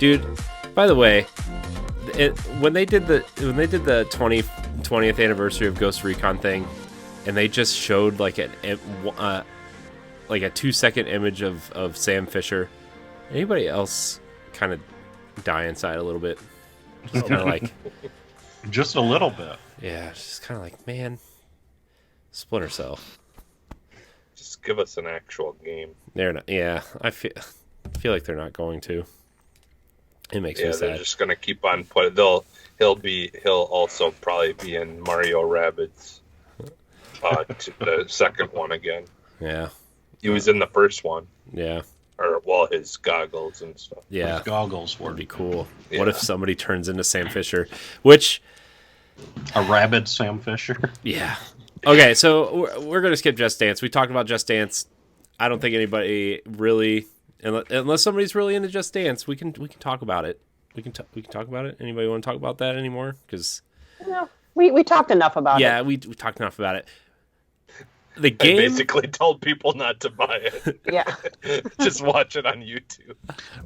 Dude, by the way, when they did the 20th anniversary of Ghost Recon thing, and they just showed like a 2-second image of Sam Fisher, anybody else kind of die inside a little bit? Just kind of like, just a little bit. Yeah, just kind of like, man, Splinter Cell. Just give us an actual game. They're not. Yeah, I feel like they're not going to. It makes me sad. They're just gonna keep on putting. He'll also probably be in Mario Rabbids, the second one again. Yeah, he was in the first one. Yeah, or his goggles and stuff. Yeah, his goggles would be cool. Yeah. What if somebody turns into Sam Fisher? Which a rabid Sam Fisher? Yeah. Okay, so we're gonna skip Just Dance. We talked about Just Dance. I don't think anybody really. Unless somebody's really into Just Dance, we can talk about it. We can talk about it. Anybody want to talk about that anymore? Because we talked enough about it. Yeah, we talked enough about it. The game I basically told people not to buy it. Yeah, just watch it on YouTube.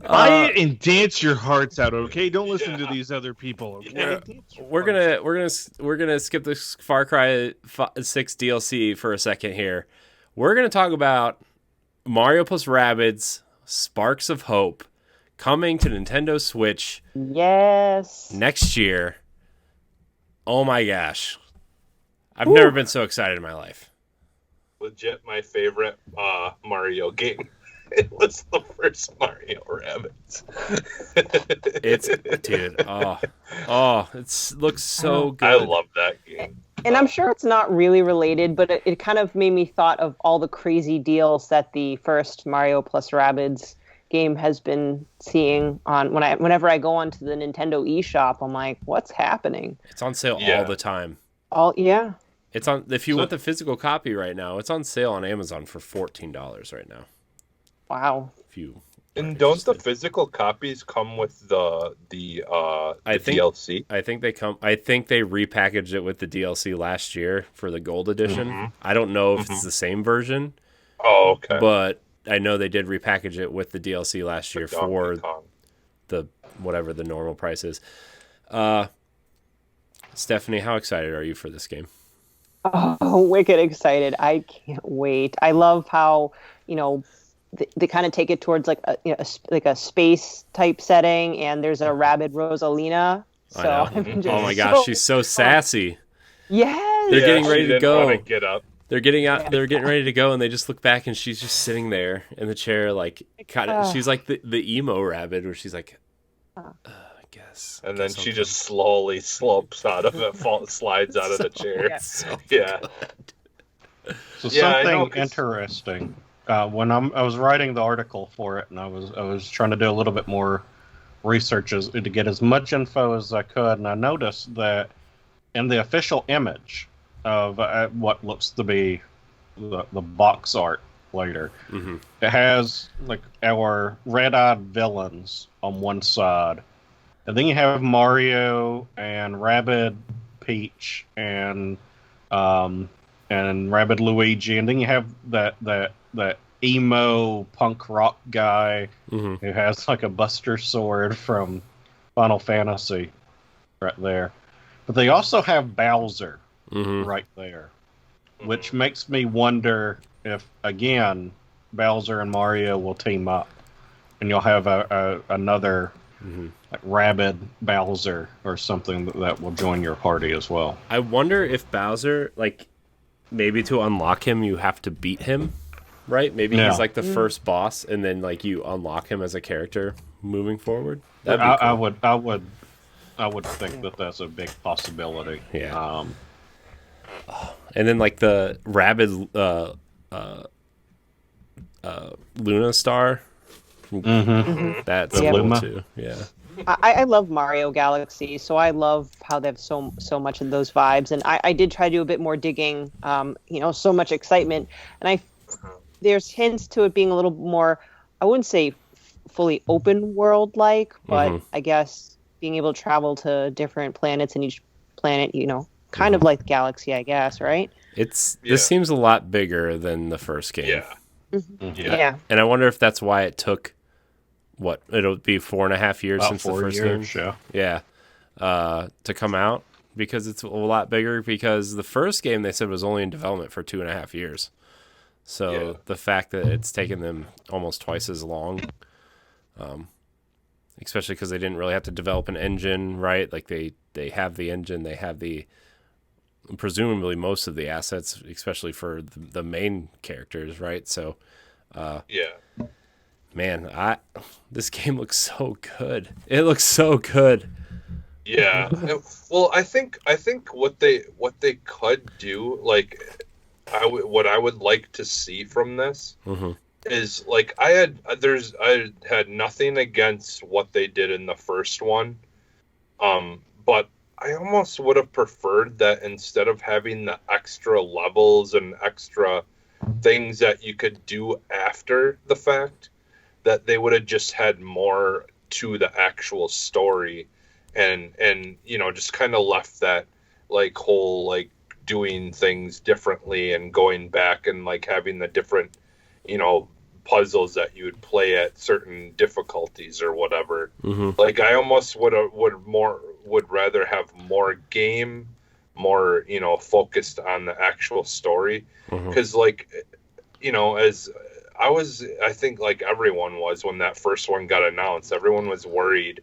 Buy it and dance your hearts out, okay? Don't listen to these other people. Okay? We're gonna skip this Far Cry 6 DLC for a second here. We're gonna talk about Mario plus Rabbids Sparks of Hope coming to Nintendo Switch. Yes. Next year. Oh my gosh. I've never been so excited in my life. Legit my favorite Mario game. It was the first Mario Rabbids. It looks so good. I love that game. And I'm sure it's not really related, but it kind of made me thought of all the crazy deals that the first Mario plus Rabbids game has been seeing on whenever I go onto the Nintendo eShop. I'm like, what's happening? It's on sale all the time. Yeah. It's on. If you want the physical copy right now, it's on sale on Amazon for $14 right now. Wow. And don't the physical copies come with the DLC? I think they come. I think they repackaged it with the DLC last year for the Gold Edition. Mm-hmm. I don't know if it's the same version. Oh, okay. But I know they did repackage it with the DLC last year for the whatever the normal price is. Stephanie, how excited are you for this game? Oh, wicked excited. I can't wait. I love how, they kind of take it towards like a space type setting, and there's a rabid Rosalina. So oh my gosh, she's so sassy. Yes. They're getting ready to go. Get up. They're getting out. They're getting ready to go, and they just look back, and she's just sitting there in the chair, like kind of. She's like the emo rabbit, where she's like, I guess. And then she just slowly slopes out of it, slides out of the chair. Yeah. So something interesting. When I was writing the article for it, and I was trying to do a little bit more research to get as much info as I could, and I noticed that in the official image of what looks to be the box art later, it has like our red-eyed villains on one side, and then you have Mario and Rabbid Peach and Rabbid Luigi, and then you have that emo punk rock guy who has like a Buster Sword from Final Fantasy right there. But they also have Bowser right there, which makes me wonder if, again, Bowser and Mario will team up, and you'll have another like Rabid Bowser or something that will join your party as well. I wonder if Bowser, like, maybe to unlock him, you have to beat him, right? Maybe he's like the first boss, and then like you unlock him as a character moving forward. That'd be cool. I would think that that's a big possibility. Yeah. And then like the Rabid Luna Star. That's cool too. Yeah. I love Mario Galaxy, so I love how they have so much of those vibes. And I did try to do a bit more digging, so much excitement. And there's hints to it being a little more, I wouldn't say fully open world like, but I guess being able to travel to different planets, and each planet, kind of like the Galaxy, I guess, right? This seems a lot bigger than the first game. Yeah. Yeah. And I wonder if that's why it took what, it'll be 4.5 years About since the 4 first years, game. yeah. To come out, because it's a lot bigger, because the first game they said was only in development for 2.5 years. So the fact that it's taken them almost twice as long, especially because they didn't really have to develop an engine, right? Like they have the engine, they have presumably most of the assets, especially for the main characters, right? So, man, this game looks so good. It looks so good. Yeah. Well, I think what they could do, like, what I would like to see from this is, like, I had nothing against what they did in the first one, but I almost would have preferred that instead of having the extra levels and extra things that you could do after the fact, that they would have just had more to the actual story, and just kind of left that, like, whole, like, doing things differently and going back and, like, having the different, puzzles that you would play at certain difficulties or whatever. Like, I almost would rather have more game, more, focused on the actual story, because like, as I think like everyone was when that first one got announced, everyone was worried,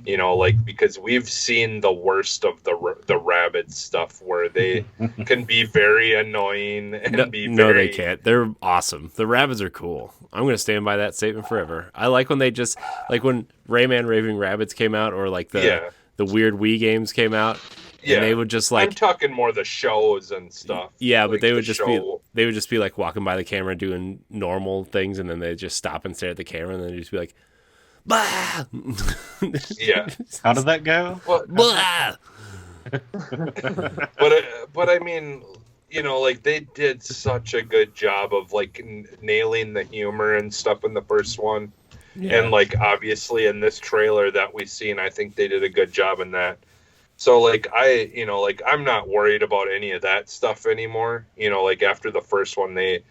like, because we've seen the worst of the Rabbids stuff, where they can be very annoying and No, they can't. They're awesome. The Rabbids are cool. I'm going to stand by that statement forever. I like when they just, like when Rayman Raving Rabbids came out, or like the weird Wii games came out. And they would just, like, I'm talking more the shows and stuff. Yeah, but like they would just be like walking by the camera doing normal things, and then they just stop and stare at the camera, and then they'd just be like, bah! Yeah. How did that go? Well, Blah! but I mean, like, they did such a good job of, like, nailing the humor and stuff in the first one. Yeah. And, like, obviously in this trailer that we've seen, I think they did a good job in that. So, like, I'm not worried about any of that stuff anymore. Like, after the first one, they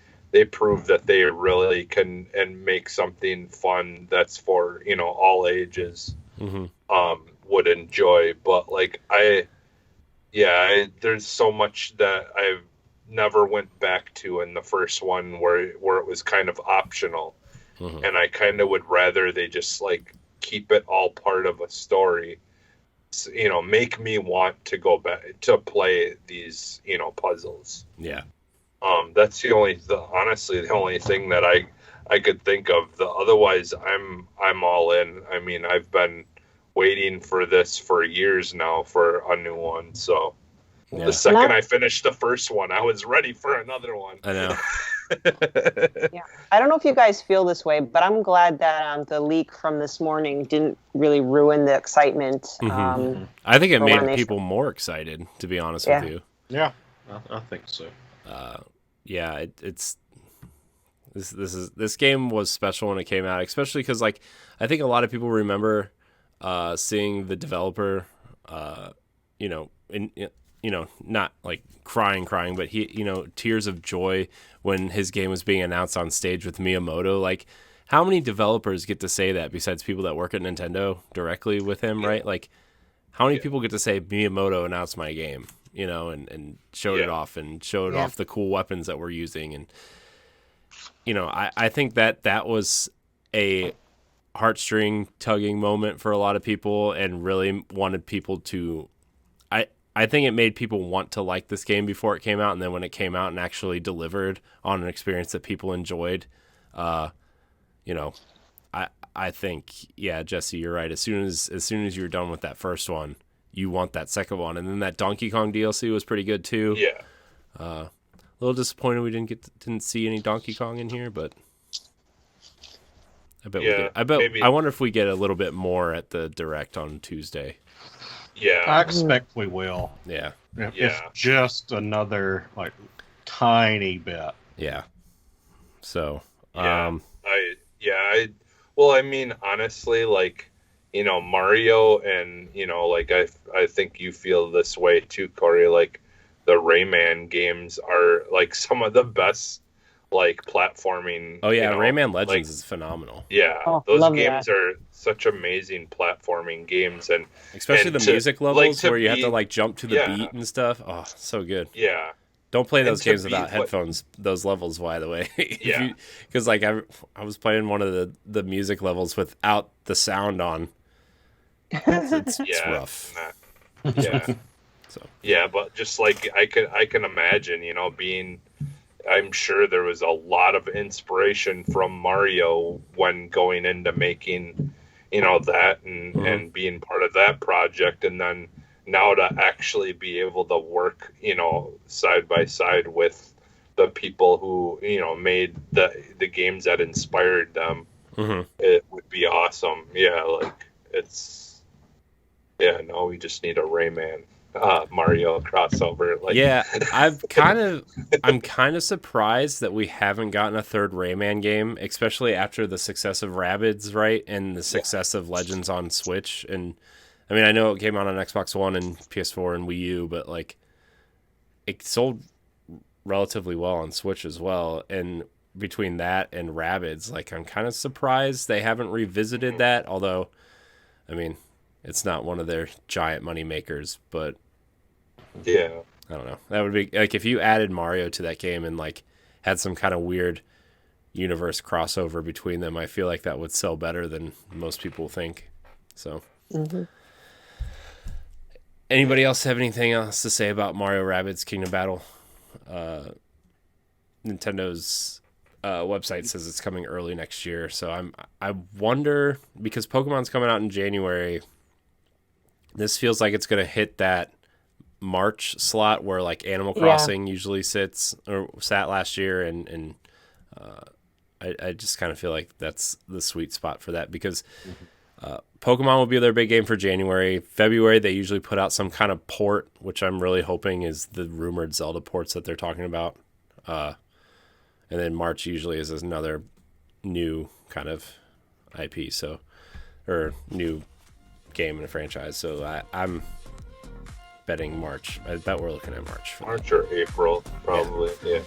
proved that they really can and make something fun that's for, all ages, would enjoy. But, like, there's so much that I've never went back to in the first one where it was kind of optional. And I kind of would rather they just, like, keep it all part of a story. Make me want to go back to play these, puzzles. Yeah. That's honestly the only thing that I could think of. Otherwise, I'm all in. I mean, I've been waiting for this for years now for a new one. So the second I finished the first one, I was ready for another one. I know. Yeah, I don't know if you guys feel this way, but I'm glad that the leak from this morning didn't really ruin the excitement. I think it made people more excited, to be honest with you. Yeah, I think so. It's this game was special when it came out, especially because, like, I think a lot of people remember seeing the developer, not like crying, but he, tears of joy when his game was being announced on stage with Miyamoto. Like, how many developers get to say that besides people that work at Nintendo directly with him, right? Like, how many people get to say Miyamoto announced my game, and showed it off and showed off the cool weapons that we're using. And, I think that was a heartstring tugging moment for a lot of people, and really wanted people to, I think it made people want to like this game before it came out, and then when it came out and actually delivered on an experience that people enjoyed, I think, Jesse, you're right. As soon as you're done with that first one, you want that second one, and then that Donkey Kong DLC was pretty good too. Yeah. A little disappointed we didn't see any Donkey Kong in here, but I bet we did. I wonder if we get a little bit more at the Direct on Tuesday. Yeah, I expect we will. Yeah. If just another, like, tiny bit. Yeah. So. Well, I mean, honestly, like, Mario, and like, I think you feel this way too, Corey. Like, the Rayman games are, like, some of the best, like platforming. Oh yeah, Rayman Legends is phenomenal. Yeah, those games are such amazing platforming games, and especially the music levels where you have to like jump to the beat and stuff. Oh, so good. Yeah. Don't play those games without headphones. Those levels, by the way. Yeah. Because like I was playing one of the music levels without the sound on. It's rough. Yeah. So. Yeah, but just like I can imagine, I'm sure there was a lot of inspiration from Mario when going into making, that and being part of that project, and then now to actually be able to work, side by side with the people who, made the games that inspired them, it would be awesome. Yeah, like no, we just need a Rayman Mario crossover. Like, yeah, I'm kind of surprised that we haven't gotten a third Rayman game, especially after the success of Rabbids, right, and the success of Legends on Switch. And I mean, I know it came out on Xbox One and PS4 and Wii U, but like it sold relatively well on Switch as well. And between that and Rabbids, like I'm kind of surprised they haven't revisited that. Although, I mean, it's not one of their giant money makers, but yeah, I don't know. That would be like if you added Mario to that game and like had some kind of weird universe crossover between them. I feel like that would sell better than most people think. So, anybody else have anything else to say about Mario Rabbids Kingdom Battle? Nintendo's website says it's coming early next year, so I wonder, because Pokemon's coming out in January. This feels like it's going to hit that March slot where like Animal Crossing usually sat last year, and I just kind of feel like that's the sweet spot for that, because Pokemon will be their big game for January. February they usually put out some kind of port, which I'm really hoping is the rumored Zelda ports that they're talking about, and then March usually is another new kind of IP, or new game in a franchise. So I'm betting March. I bet we're looking at March. March or April, probably. Yeah.